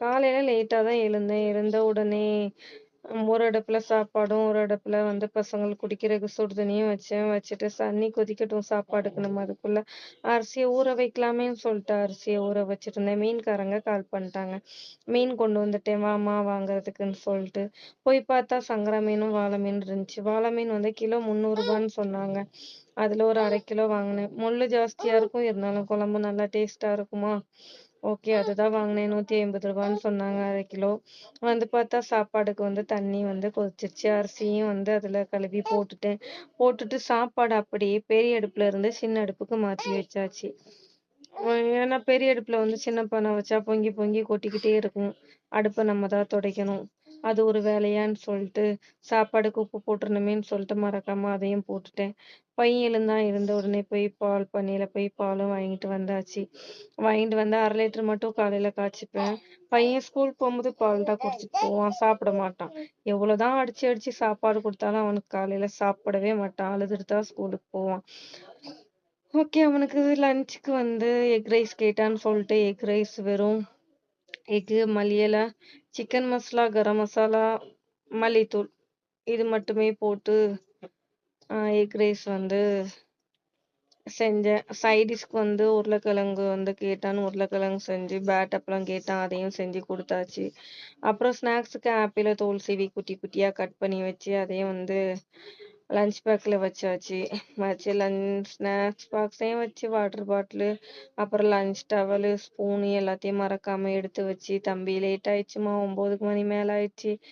காலையில லேட்டா தான் எழுந்தேன். எழுந்த உடனே ஒரு அடுப்புல சாப்பாடும், ஒரு அடுப்புல வந்து பசங்களுக்கு குடிக்கிறதுக்கு சுடு தண்ணியும் வச்சேன். வச்சுட்டு தண்ணி கொதிக்கட்டும் சாப்பாடுக்கு நம்ம அதுக்குள்ள அரிசிய ஊற வைக்கலாமேன்னு சொல்லிட்டு அரிசிய ஊற வச்சுட்டுருந்தேன். மீன்காரங்க கால் பண்ணிட்டாங்க. மீன் கொண்டு வந்துட்டேன் வாம்மா வாங்குறதுக்குன்னு சொல்லிட்டு. போய் பார்த்தா சங்கரா மீனும், வாள மீன் இருந்துச்சு. வாள மீன் வந்து கிலோ ரூ. 300ன்னு சொன்னாங்க. அதுல ஒரு 1/2 கிலோ வாங்குனேன். முள்ளு ஜாஸ்தியா இருக்கும். இருந்தாலும் குழம்பு நல்லா டேஸ்ட்டா இருக்குமா? ஓகே. அதுதான் வாங்குனேன். ரூ. 150ன்னு சொன்னாங்க 1/2 கிலோ. வந்து பார்த்தா சாப்பாடுக்கு வந்து தண்ணி வந்து கொதிச்சிருச்சு. அரிசியும் வந்து அதுல கழுவி போட்டுட்டேன். போட்டுட்டு சாப்பாடு அப்படியே பெரிய அடுப்புல இருந்து சின்ன அடுப்புக்கு மாத்தி வச்சாச்சு. ஏன்னா பெரிய அடுப்புல வந்து சின்ன பானை வச்சா பொங்கி பொங்கி கொட்டிக்கிட்டே இருக்கும். அடுப்ப நம்ம தான் துடைக்கணும். அது ஒரு வேலையான்னு சொல்லிட்டு, சாப்பாடுக்கு உப்பு போட்டுறணுமேன்னு சொல்லிட்டு மறக்காம அதையும் போட்டுட்டேன். பையன் எழுந்தான். எழுந்த உடனே போய் பால் பண்ணையில போய் பாலும் வாங்கிட்டு வந்தாச்சு. வாங்கிட்டு வந்து 1/2 லிட்டர் மட்டும் காலையில காய்ச்சிப்பேன். பையன் ஸ்கூல் போகும்போது பால் தான் குடிச்சிட்டு போவான். சாப்பிட மாட்டான். எவ்வளோதான் அடிச்சு அடிச்சு சாப்பாடு குடுத்தாலும் அவனுக்கு காலையில சாப்பிடவே மாட்டான். அழுதுட்டு தான் ஸ்கூலுக்கு போவான். ஓகே. அவனுக்கு லஞ்சுக்கு வந்து எக் ரைஸ் கேட்டான்னு சொல்லிட்டு எக் ரைஸ் வெறும் எக்கு, மல்லி இல, சிக்கன் மசாலா, கரம் மசாலா, மல்லித்தூள் இது மட்டுமே போட்டு எக் ரைஸ் வந்து செஞ்சேன். சைட் டிஷ்க்கு வந்து உருளைக்கிழங்கு வந்து கேட்டான்னு உருளைக்கிழங்கு செஞ்சு, பேட் அப்பளம் கேட்டான் அதையும் செஞ்சு குடுத்தாச்சு. அப்புறம் ஸ்நாக்ஸுக்கு ஆப்பிள தோல் சீவி குட்டி குட்டியா கட் பண்ணி வச்சு, அதையும் வந்து லஞ்ச் பேக்ல வச்சாச்சு. வச்சு ஸ்நாக்ஸ் பாக்ஸையும் வச்சு வாட்டர் பாட்டிலு, அப்புறம் லஞ்ச் டவலு, ஸ்பூனு எல்லாத்தையும் மறக்காம எடுத்து வச்சு, தம்பி லேட் ஆயிடுச்சும்மா 9 மணி மேல ஆயிடுச்சு.